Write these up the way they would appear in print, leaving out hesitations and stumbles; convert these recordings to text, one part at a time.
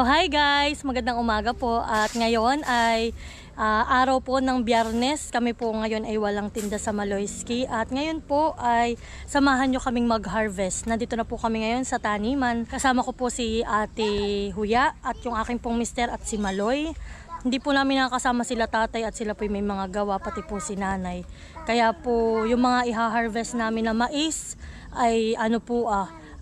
So hi guys, magandang umaga po at ngayon ay araw po ng Biyernes. Kami po ngayon ay walang tinda sa Maloyski at ngayon po ay samahan nyo kaming mag-harvest. Nandito na po kami ngayon sa taniman. Kasama ko po si Ate Huya at yung aking pong mister at si Maloy. Hindi po namin nakakasama sila tatay at sila po may mga gawa, pati po si nanay. Kaya po yung mga iha-harvest namin na mais ay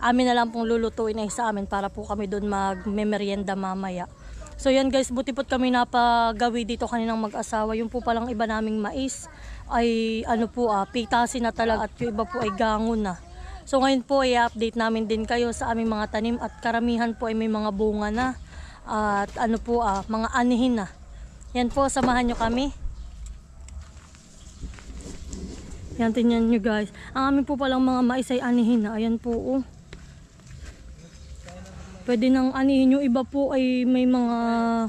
amin na lang pong lulutuin ay sa amin para po kami doon mag-merienda mamaya. So yan guys, buti po't kami napagawi dito kaninang mag-asawa. Yung po palang iba naming mais ay pitasin na talaga at yung iba po ay gangon na. So ngayon po ay update namin din kayo sa aming mga tanim at karamihan po ay may mga bunga na at mga anihin na. Yan po, samahan nyo kami. Yan, tingnan nyo guys. Ang amin po palang mga mais ay anihin na. Ayan po oh. Pwede nang anihin, yung iba po ay may mga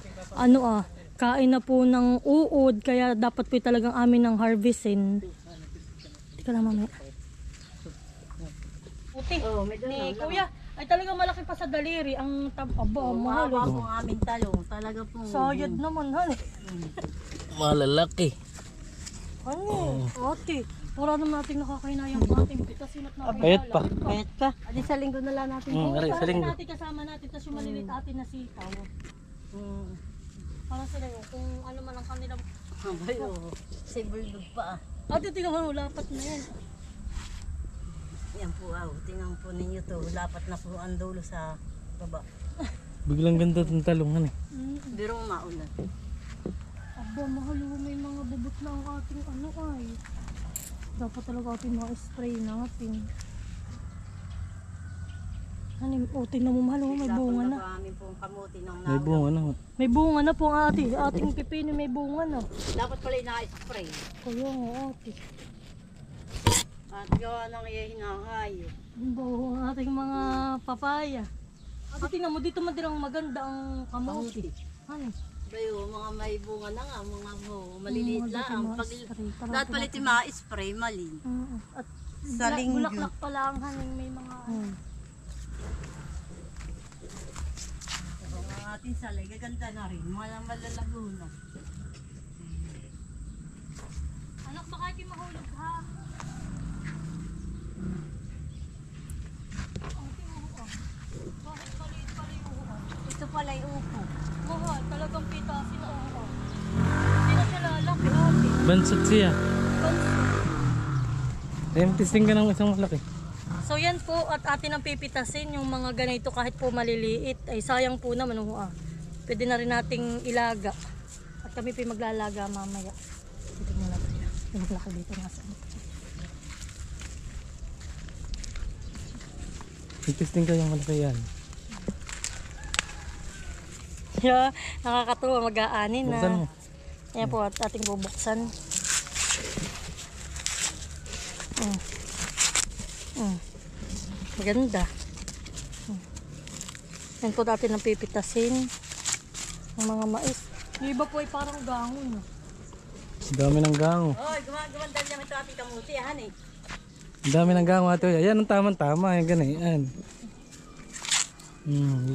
kain na po ng uod, kaya dapat po talagang amin ng harvestin. Tika lang mamaya. Puti ni kuya ay talagang malaki pa sa daliri ang mahal po ang aming talong talaga po. Sayad naman han. Malalaki. Ate, pura naman natin nakakainayang ating pitasin at natin. Payat pa. Payat pa. Adi sa linggo na lang natin. Sa linggo. Natin kasama natin, tapos yung malilit atin na sitaw. Para sila yun, kung ano man ang kanilang... Abay si bulldog pa Ate, tingnan mo, lapat na yan. Yan po tingnan po ninyo to. Lapat na po ang dulo sa baba. Biglang ganda itong talungan eh. Birong maulan. Aba, mahal mo, may mga bubot na ang ating ay. Dapat talaga ating mga spray natin. Tingnan mo mahal mo, may bunga na. May bunga na. May bunga na po ang ating pipino, may bunga na. Dapat pala ina-spray. Kaya nga ate. At gawa nang hinahayo. Ang ating mga papaya. Ate, tingnan mo, dito man din ang maganda ang kamote. Ano? Bayo, mga may bunga na nga, mga maliliit lang. Dapat pala ito ma-spray, malin. At sa linggo. bulaklak pa lang, haning may mga... Ang ating salay, gaganda na rin. Mga malalago na. Anak, baka kayo mahulog ha? Bakit maliit pala yung uwan? Ito pala yung upo. Mahal, talagang pitasin na uwan. Hindi na siya lalaki ate. Bansot siya. Testing ka ng isang malaki. So yan po, at atin ang pipitasin yung mga ganito kahit po maliliit. Ay sayang po naman Pwede na rin nating ilaga. At kami po maglalaga mamaya. Dito muna tayo. Yung maglaki dito nasa ano. Testing ka yung malaki yan. Yeah, nakakatuwa, mag-aanin na. Buksan mo. Ayan po, at ating bubuksan. Maganda. Yan po natin ang pipitasin. Ang mga mais. Yung iba po ay parang gangon. Dami ng gango. Oy, gumanda niya ito ating kamuti, eh. Dami ng gango ate. Ayan ang tama-tama. Yan ganyan.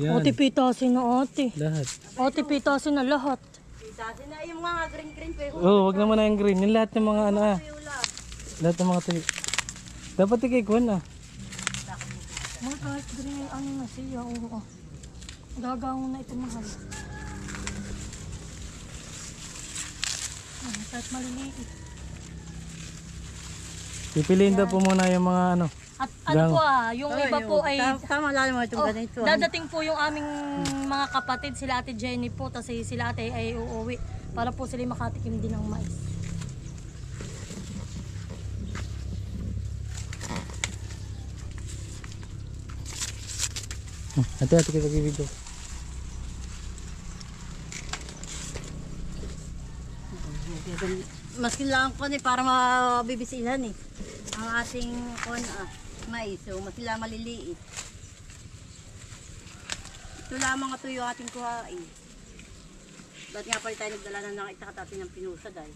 Yan. Ate, pitasin na ate. Lahat. Ate, pitasin na lahat. Pitasin na yung mga green pa. Wag naman na yung green. Yung lahat ng mga lahat ng mga tuyo. Dapat ikikuhan na. Mga kahit green, na siya. Gagawin na ito mahal. Kahit maliliit. Pipiliin daw po muna yung mga At yung iba po ay tama lang mo itong ganito. dadating po yung aming mga kapatid, sila Ate Jenny po, tapos sila ate ay uuwi para po sila makatikim din ng mais. Ate kita video. Mas kailangan ko para mabibisilan ang ating mais. So, mas kailangan maliliit. Ito lamang ito yung ating kuhain. Ba't nga pala tayo nagdala na nakita ka natin ng pinusa dahil.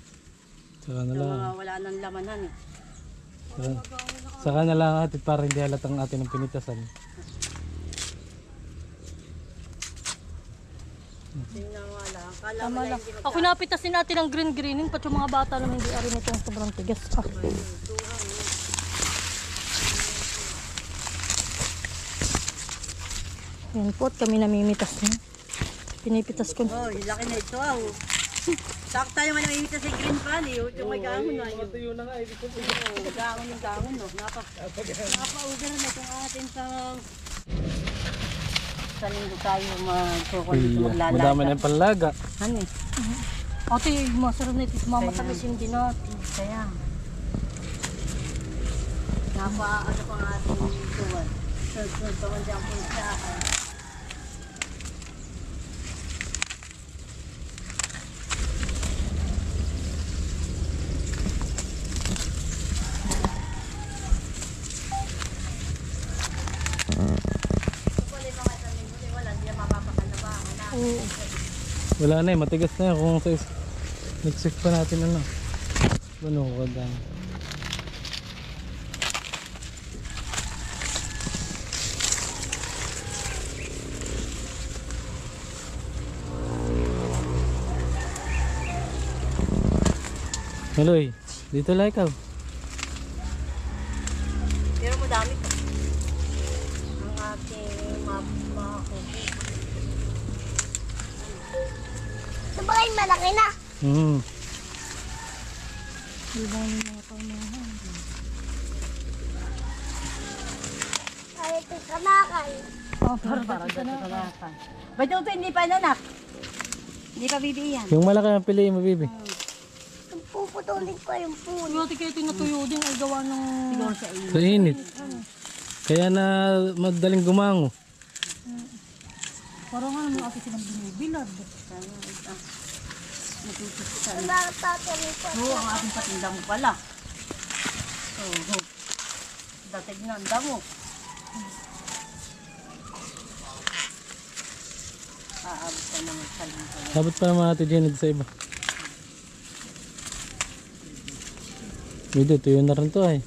Saka na lang. Wala nang lamanan Saka na lang ate para hindi halatang atin ng pinitasan. Tingnan nga lang. Kala Tama mo lang. lang hindi Ako napitasin natin ang green-greening, pati yung mga bata naman hindi arin itong sobrang tigas. Ah. Yan po, at kami namimitas na. Pinipitas ko. Oh, laki na ito. Sakto tayo man namimitas sa green pan eh. Yung may gangon na yun. Matuyo na nga, ibig sabihin. Gangon yung gangon no. Napaugar na itong atin sa... Sa linggo tayo magkukulit maglalasa. Madami na yung panlaga. Ano eh? Ate, masarap na ito. Mamatamis hindi natin. Kaya. Ano pang ating tuwan. Sunod pa man dyan po sa akin. Oo. Wala na eh, matigas na yan kung sa next pa natin ano. Ano ko kadang. Maloy, dito lang ikaw. Pero madami pa. Ang ating makukuha. Sabay, malaki na. Diba yung mga pamahan? Ay, ito kanakan. Oh, para Para dito dito na. sa lakan. Ba't ito hindi pa nanak? Hindi pa bibiyan. Yung malaki ang piliin mo, bibi. Puputulin ko yung puno. Siguro kaya tinatuyo din ay gawa ng... Siguro sa iyo. Sa init. Kaya na madaling gumango. Parang nga naman ate silang binibilad. Ang bakit tatuloy ko. Oo, ang ating patindang mo pala. Oo. Datig na ang damo. Aabot ka naman sa linggo. Dapat pa naman natin dyan sa iba. Dito, tuyo na rin to ay.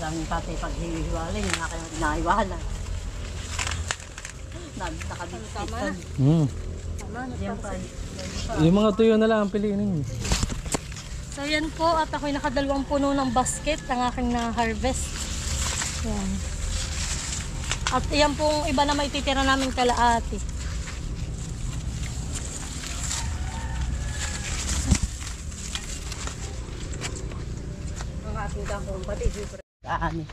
Daming tatay paghihiwalay, yung aking nahiwala. Nakabititan. Tama na. Diyan pa. Yung mga tuyo na lang ang piliin ninyo. So yan po at ako'y nakadalawang puno ng basket ang aking na-harvest. Yan. At yan pong iba na maititira namin kalaati. Ang ating kampong pati, siyempre. Kaani.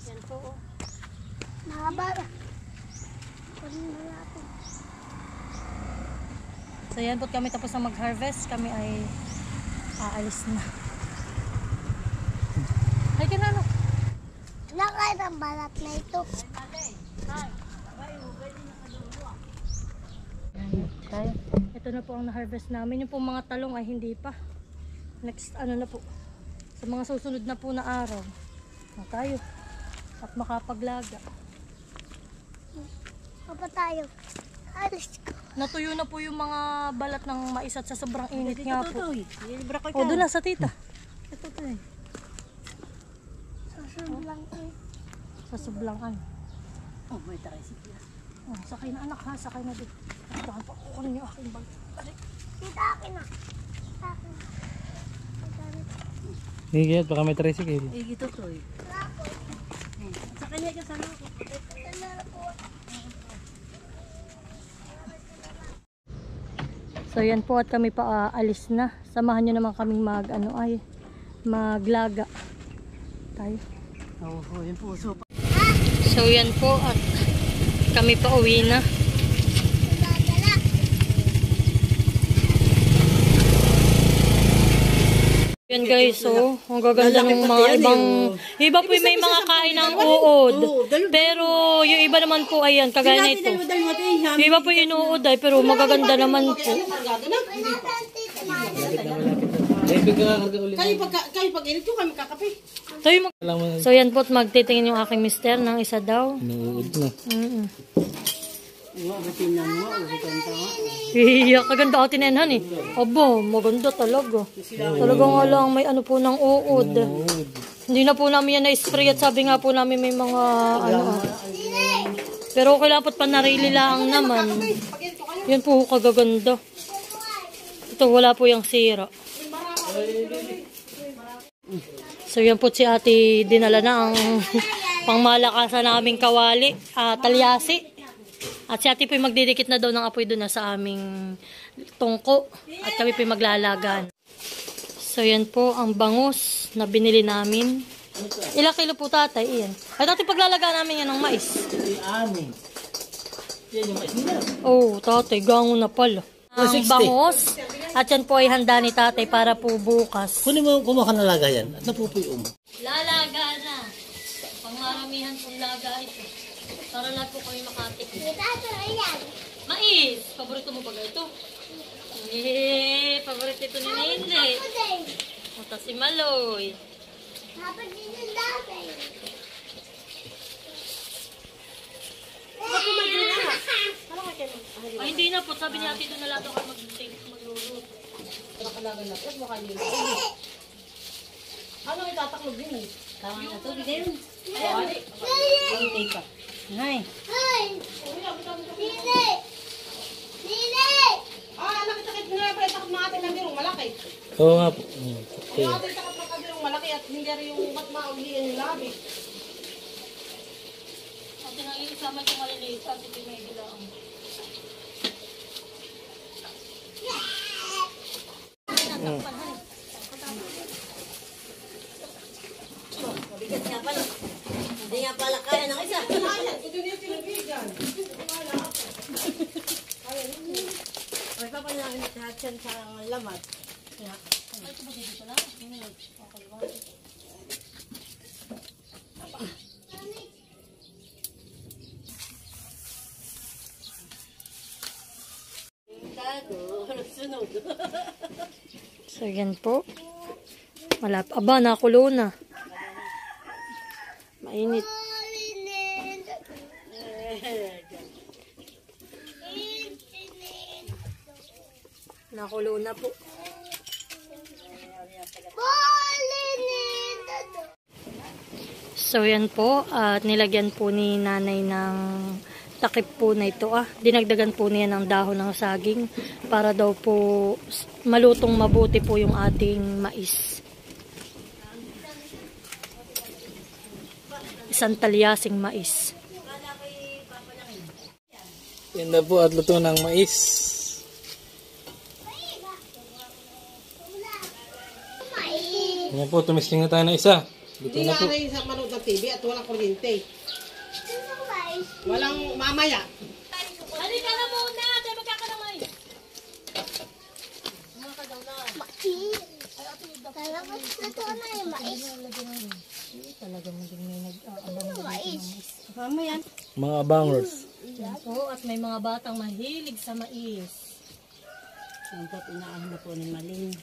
Yan po. Mahaba. Kunin na natin. So yan po kami tapos na mag-harvest. Kami ay aalis na. Ay ka na no. Nakay ng balat na ito. Tayo. Ito na po ang na-harvest namin. Yung po mga talong ay hindi pa. Next ano na po. Sa mga susunod na po na araw. Na tayo. At makapaglaga. Papa tayo. Alis ko. Natuyo na po yung mga balat ng mais at sa sobrang init nga po. Libra ko O doon na sa tita. Ito to eh. Susunod lang eh. Sa sublangan. Oh, may tricycle. Oh, sakay na anak ha. Sakay na din. At saka pa kukunin yung aking bag. Aray. Tita, akin na. Akin. Higit, baka may tricycle. Ito to eh. Sa kanya kasama ko. So yan po at kami pa alis na. Samahan nyo naman kaming maglaga. Tayo. Oo, yung puso pa. So yan po at kami pa uwi na. Yan guys, so ang gaganda ng mga ibang iba po may mga kain ng uod. Pero yung iba naman po ayan, kagaya na ito. Yung iba po yung inuod ay pero magaganda naman po. Kayo pag init ko kami kakape. So yan po, magtitingin yung aking mister ng isa daw. Inuud na. Iya, kaganda atin yan eh. Aba, maganda talaga. Talaga nga lang may ano po ng uod. Hindi na po namin yan na-spray at sabi nga po namin may mga Pero okay lang po't panarili lang naman. Yan po kagaganda. Ito wala po yung sira. So yan po si ate dinala na ang pangmalakasan naming kawali, talyasi. At si ate po magdidikit na daw ng apoy doon na sa aming tungko. At kami po maglalagan. So yan po ang bangus na binili namin. Ilang kilo po tatay? Iyan. At ate paglalagaan namin yan ng mais. Oh tatay, gango na pala. Ang bangus. At yan po ay handa ni tatay para po bukas. Kunin mo, kumuha ka na laga yan. At napupuyom. Lalaga na. Pangmaramihan pong laga ito. Para lahat po kami makatikip. Mais! Paborito mo ba ito? Paborito ito ni Nene. Ito si Maloy. Ay, hindi na po. Sabi niya doon na lahat ako magluluto. Ano itataklo din eh? Tama na to, bigay yun. Ay, pa. Ay. Nini! Nini! Nakita nga pala takot mga atin ng birong malaki. Oo nga po. Okay. Yung atin takot ng birong malaki at hindi rin yung ba't mauliin yung labi. At isama itong maliliit. At ito may bilang. Mabigat nga pala. Hindi nga pala kaya ng isa. Ito na yung tinabigan. Ay, papanalangin lahat yan sa lamat. Ay, ito ba dito lang? Sunod. So, yan po. Aba, nakulo na. Mainit. Nakulo na po. So, yan po. At nilagyan po ni nanay ng takip po na ito. Dinagdagan po niya ng dahon ng saging para daw po malutong mabuti po yung ating mais. Isang talyasing mais. Yan na po at luto ng mais. Yan po, tumisling na tayo na isa. Luto Hindi na po. nga rin sa manood ng TV at walang kuryente. Walang mamaya. Halika na muna! Tayo magkakalamay! Talagang ito na yung mais. Talagang hindi may Mais. Mamaya. Mga bangers. Yan po, at may mga batang mahilig sa mais. Yan po, inaahin na po ni Maling.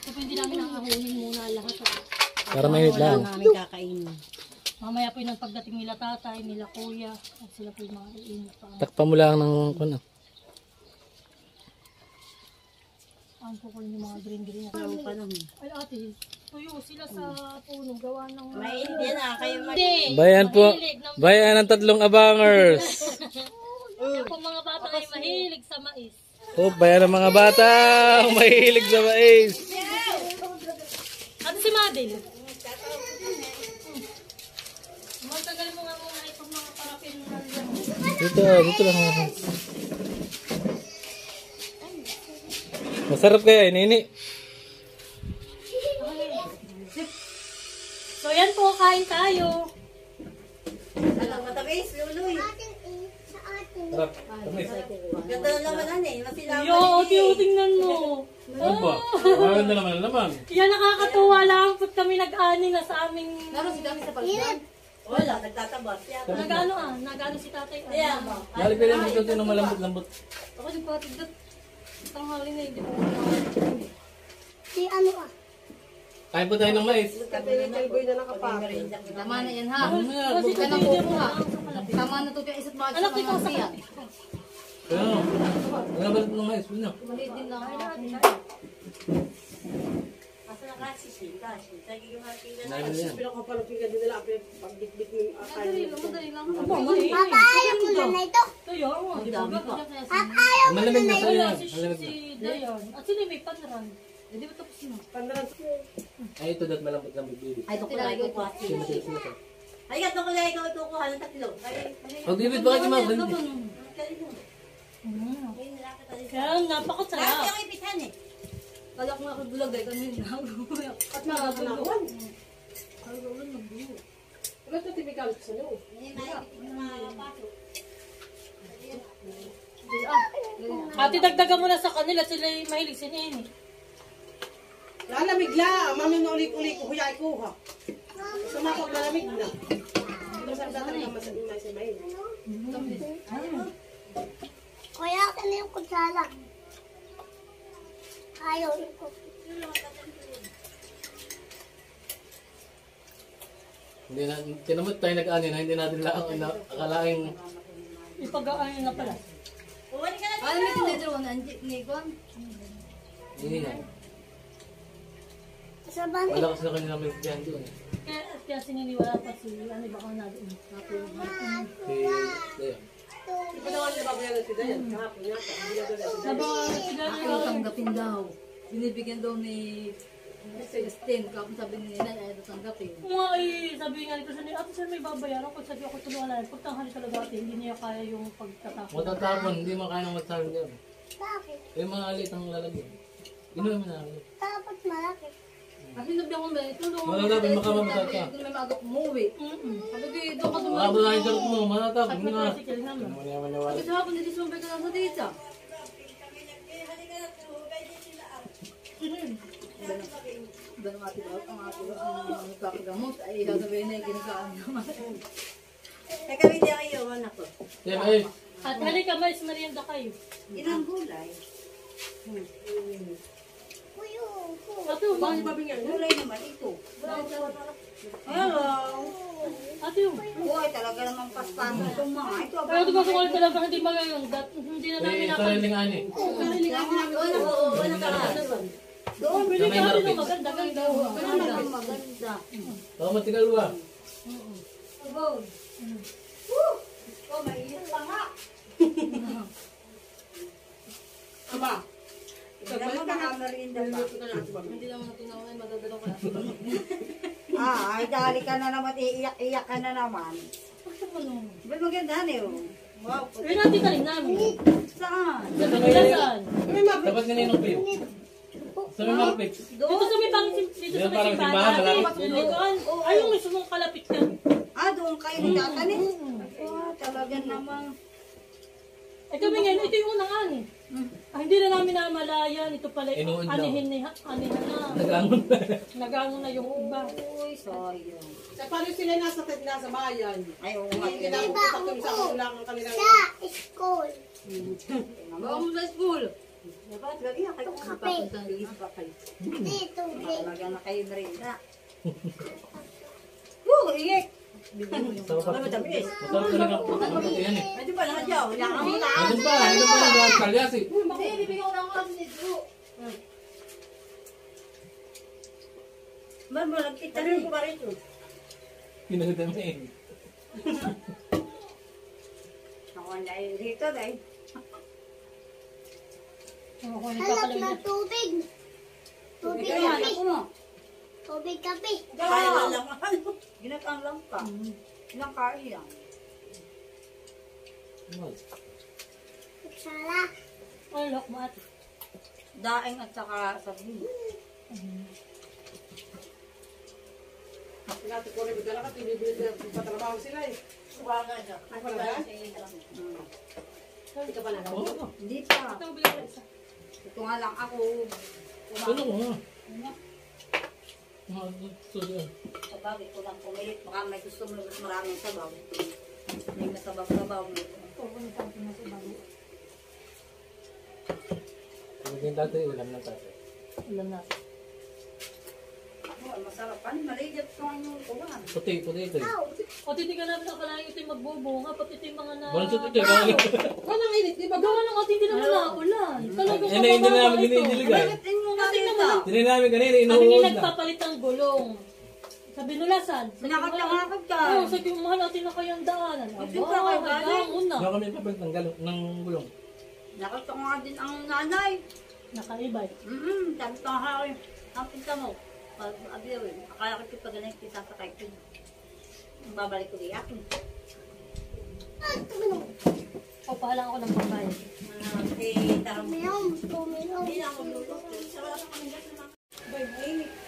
So, hindi namin nakahunin muna lahat. Para mainit lang. Wala namin kakainin. Mamaya po yung pagdating nila tatay, nila kuya, at sila po yung mga iinit pa. Takpan mo lang ng ano. Ang po yung mga green-green. Ang panahon. Ay ate, tuyo sila sa puno, gawa ng... Mainit yan kayo Hindi! Bayan po. Bayan ng tatlong abangers. Yan po mga bata ay mahilig sa mais. Oh, bayan ng mga bata. Mahilig sa mais. si Madel. Matagal mo nga muna itong mga parapin na yan. Dito lang. Masarap kaya, Nini. So yan po, kain tayo. Alam, matamis, luloy. Sa atin. Sarap. Tamis. Ganda na naman eh. Masilaman Yo, tingnan mo. Ano ba? Maganda naman ang laman. Yan, nakakatuwa lang. Pag kami nag-ani na sa aming... Naroon si Dami sa paliguan. Wala, nagtatabas. Nagano si tatay. Kaya, Lali pala mo ito ng malambot-lambot. Ako nagpatid doon. Tanghali na, hindi po. Si ano ah. Kain po tayo ng mais. tama na yan ha. Kasi Huwag ka nang kukuha. Tama na ito kaya isa't bakit Anak, sa ikaw mga sa siya. Kaya, wala ba ng mais? Wala. Maliit din lang ako. Asa na kasi siya? Sige yung ating Namin na yan. madali lang. Papa, ayaw ko na ito. Kaya, di ba? Papa, ayaw ko Malamig na na sa'yo ito. yan. Si Malamig na. Dayan. At sino may panran? Hindi ba tapos na? Ay, ito dat malambot-lambot, baby. Ay, ito kulay ko pa. Sino. Ay, ito kulay ko ikukuha ng tatlo. Oh, David, baka di mga ganyan. Kaya, napakasarap. Bakit yung ipitan eh? Kala ko nga bulag ay kanina. At nakakalawan. Kalawan ng bulo. Hindi mapasok. Ate, dagdagan mo na sa kanila. Sila mahilig sinin. Lalamig la, mami na ulik-ulik ko, huyay ko ha. Sumakot lalamig na. Masarap talaga masarap sa main. Kaya ka na yung kutsala. Ayaw ko. Hindi na, tinamot tayo nag-ani na hindi natin akalaing Ipag-aano na pala. Uwali ka na dito. Ano may tinidro na? Ni Gon? hindi yan. Sa bandi. Wala kasi na kanina may tiyan doon. Kaya sininiwala pa si ano baka na doon. Si Dayan. Ito naman yung babayaran si Dayan, kahapon yata. Hindi na doon si Dayan. Sila Ayaw tanggapin daw. Binibigyan daw ni Celestine. Kapag sabi ni Nina, ayaw daw tanggapin. Nga sabi nga nito sa nila, ate sir may babayaran. Pag sabi ako tulungan lang, pag tanghali talaga ate, hindi niya kaya yung pagtatapon. Matatapon, hindi mo kaya ng matapon yan. Bakit? Yung mga alit ang lalagyan. Inuwi mo na. Dapat malaki. Kasi sabi ako, may tulungan Wala dapat makamamagat ka. Kung may maaga umuwi. Sabi ko, doon ka Mga ba na yung mo, matatapon. At Hindi may nga. tricycle naman. Sabi sa hapon, hindi sumabay ka lang sa dita. Iba ng ate ba? Ang ate ba? Ang nagpapagamot. Ay, sasabihin na yung ginagaan naman. Teka, hindi kayo, anak ko. Yan ay. At halika mais merienda kayo. Ilang gulay? Kuyo. Ate, Bakit babingyan? Gulay naman ito. Hello. ate yung. Buhay talaga naman paspano itong mga. Ito Pero di ba kung ano talaga hindi magayon, hindi na namin May napan. sariling ani. Wala ka na. Doon, bili ka rin ng maganda, ganda. Maganda. Oo, matigal ba? Oh, mainit pa nga. Aba, Dapat nakamerinda pa. Hindi naman natin na may magagalaw ka. Ay, dali ka na naman, iiyak-iyak ka na naman. Ba't maganda na yun? Wow. Pero natin ka rin namin. Saan? Sa Pilipinas. Dapat ninong kayo. Sa may marpix. Dito sa may pang dito sa Yan may parang simbahan, simbahan. malapit. Likuan. Ay, yung mismo mong kalapit ka. Doon kayo nagtatanim? Talaga naman. Eh kami ngayon, ito yung unang ani. Hindi na namin namalayan. Ito pala yung Inuun daw. anihin na. Nagangon. Nagango na yung iba. Uy, sayang. sa paano sila nasa bayan? Ay, oo nga. Hindi kailangan putak yung sa kulang ang kanilang... Sa school. Bawa mo sa school. Dapat lagi na kayo. Papunta ng lis pa kayo. Dito. Talaga na kayo merinda. Woo, iyak. Masarap talaga. Masarap yan eh. Medyo pa naman dyan. Wala kang mula. Ano pa? Ano pa yung kalyas eh? Hindi, bibigyan ko lang ako ni Drew. Man mo, nagkitarin ko pa rin ito. Pinagdamain. Ako na dito dahil. Ako Hanap na tubig. Tubig Ikaw yan, ako mo. Tubig kape. Kaya lang ano. Ginatang lang ka. Ilang kain yan. Sala. Ay, look, mat. Daing at saka sabi. Pinati ko rin, bigla ka, pinibili patrabaho sila eh. Suwaga siya. Ay, wala ba? Hindi ka pa nagawa? Hindi pa. Ito nga lang ako. Ano ko nga? Sabagay ko lang pumilit. Baka may gusto mo mas maraming sabaw. May masabaw-sabaw. Yung dati, ulam ng tatay. Alam natin. Masarap pa. Maligit ko ang kuwan. Puti ito eh. O, titignan natin ang kalahin ito yung magbubunga, pati ito yung mga na... Bansot ito eh. Bawal. Walang init, di ba? Gawa ng ating hindi naman naulan. Talagang Yan na hindi mababa namin ito. ginigiligay. Bakit mo nga Kasi dito? naman, Hindi namin kanina, kami inuuod nga na. nagpapalit ng gulong. Sabi nila, saan? Nakakakakag ka. Oo, sabi ko, mahal natin na kayang daanan. Hindi pa kayo galing. Una. Hindi kami papalit ng gulong. Nakita ko nga din ang nanay. Nakaibay. Sabi ko nga rin. Ang pinta mo. Pag-abirin. Akala ko pag ganun sasakay ko. Babalik ko di akin. O, pahala ako ng papaya. Meron. Meron. Hindi na ako luto. Wala pa kami gas naman.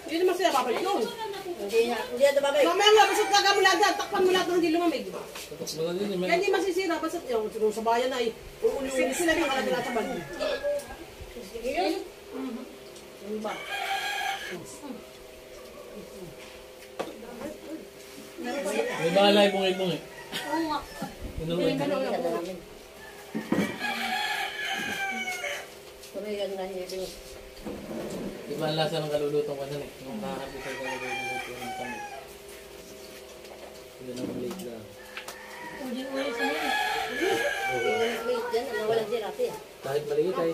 Hindi naman sila babalik yun. Hindi na babay. Mamaya nga, basta taga mo lahat, takpan mo lahat ng hindi lumamig. Tapos mga din, Kaya may... hindi masisira, basta yung siguro sa bayan na uuli-uli sila yung kalagay lahat sa balik. Ano ba? May balay bungay-bung eh. Oo nga. Inuuod na. Iba ang lasa ng kalulutong ka eh. Nung kakapit sa kalulutong ng kami. Yun ang maliit lang. Uli-uli sa nila. Kahit maliit ay...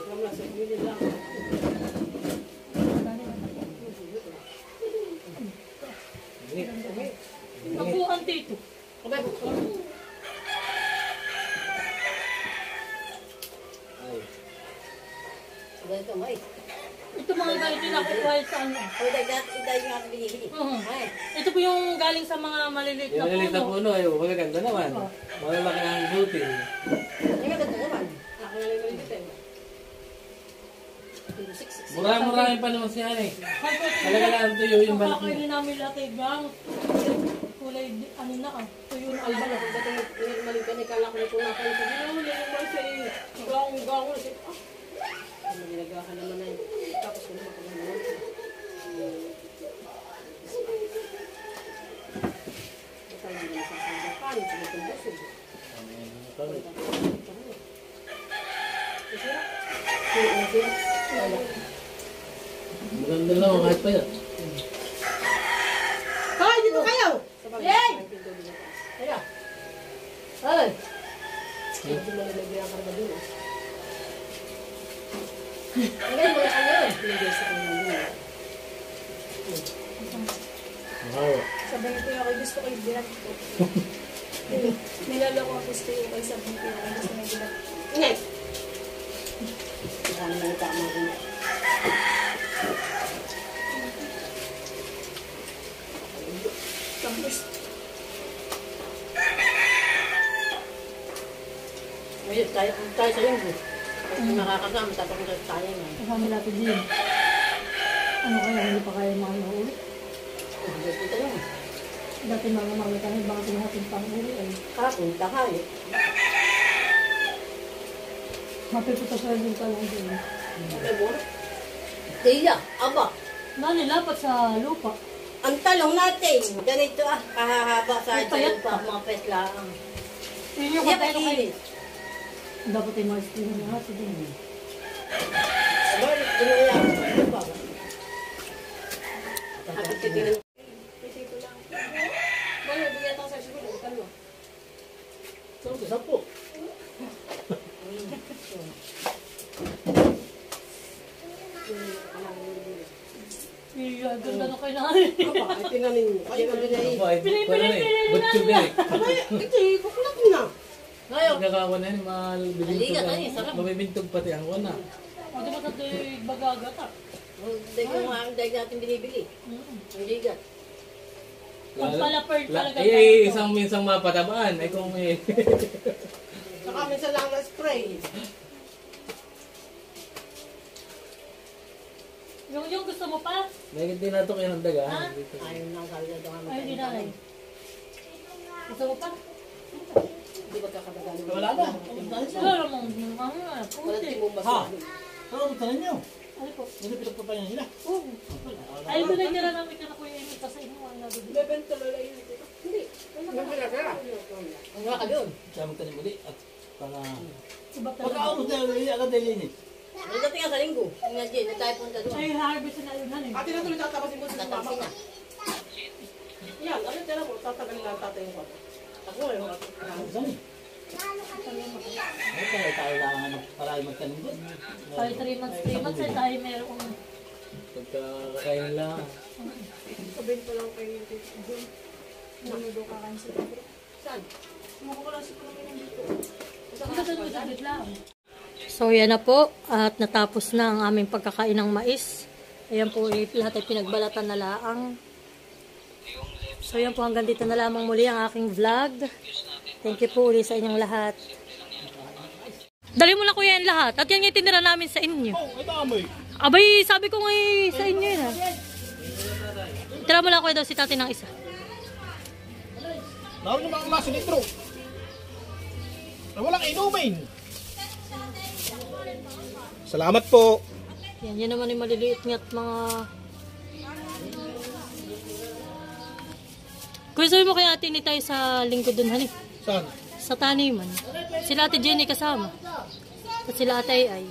Init. Nakuhan dito. Ay. Ito mga ganito yung nakukuha sa ano. Ito po yung galing sa mga maliliit na Yung maliit na puno. puno ay magaganda naman. Malalaki ang butil. Mura-murahin pa naman siya eh. Talaga na ang tuyo yung balak niya. Kakainin namin lahat ay gang. Kulay, ano na ah. Tuyo na Ay, albala. bala, kung maling ka ni kala ko na kung nakain sa ginawa, hindi mo ba siya gawang-gawang siya. Ano ginagawa naman na yun. Tapos ko naman kung ano. Tayo hindi na sasabakan, tumutubusog. Maganda lang kahit pa yan. Hoy, dito kayo! Yay! Kaya. Ay! Hindi mo nalagyan ang karbadulos. Ngayon mo na ano? Nilagay sa kanya. Wow. Sabi ko yung ako gusto ko yung bilat ko. Nilalako ako gusto yung kay sabi ko yung gusto na bilat. Ngay! Ano na tama rin. Tapos, Ngayon, tayo sa linggo. Nakakasama, tapos tayo nga. Kasama natin din. Ano kaya, hindi pa kaya mga mahuli? Dito lang. Dati mga mahuli kami, baka tinahating pang uli ay Kapon, tahayo. mapiputo sa rin pa lang din. Ano mo? Tiya, aba. Nanilapat sa lupa. Ang talong natin, ganito kahahaba sa Payat pa, pa. mga petlaan. Yun yung Hindi kapay kayo. kainin. Dapat ay mga spino na hati din. Aba, dinula. Ano ba? Kapit ka tingin. isip ko lang. Balo, bigyan ako sa siguro. Dalawa. Sampo. Iya, ganda na kayo namin. Aba, ay tinanin mo. Kaya ka din ay. Ako ay wala na eh. Butchog na eh. Ay, ito eh, kukulat na. Ngayon, Nagkakawa na yun, mga Aligat na yun, sarap. mabibintog pati ang kuna. O, di ba sa bagagat ah? Dahil natin binibili. Ang ligat. Kung pala pearl talaga. Isang minsang mapatabaan. Ay kung may... Saka minsan lang na spray. Yung gusto mo pa? May din nato kayo ng daga. Ayaw na sabi na doon. Ay, hindi na rin. Gusto mo pa? Hindi ba kakadagali? Wala na. Wala namang puti. Ha? Ano ang tanan nyo? Ano po? Hindi pinagpapayan sila. Ay, ito na nila namin ka na kuya yung sa inyo. Ang nabibili. Bebenta lola yun. Hindi. Ang wala ka doon. Siya magtanim ulit at para... Iba Pag talaga. ako magtanim, agad din eh. Nagdating nga sa linggo. Nga dyan, na tayo punta doon. Ay, harvest na yun. Ano? Ate na tuloy tatapasin mo sa mama Tatansin ka. na. Yan, ano tira mo? Tatagalin lang tatay mo. Ako ngayon. Saan eh? Ay, tayo lang ano, para magtanim doon. Tayo 3 months, 3 months ay tayo merong Pagkakain lang. Sabihin ko lang kayo yung doon. Nanudo ka kain sa libro. Saan? Sumuko lang si Kuya dito. So yan na po at natapos na ang aming pagkakain ng mais. Ayan po lahat ay pinagbalatan na laang. So yan po hanggang dito na lamang muli ang aking vlog. Thank you po ulit sa inyong lahat. Dali mo na kuya yan lahat at yan yung tinira namin sa inyo. Oh, ito amoy. Abay sabi ko nga sa inyo yun ha. Tira mo lang kuya daw si tati ng isa. Naroon yung mga klase nitro. Na walang inumin. Salamat po. Yan naman yung maliliit nga't mga... Kuya sabi mo kaya atin tayo sa linggo dun hani. Saan? Sa taniman. Sila ate Jenny kasama. At sila ate ay.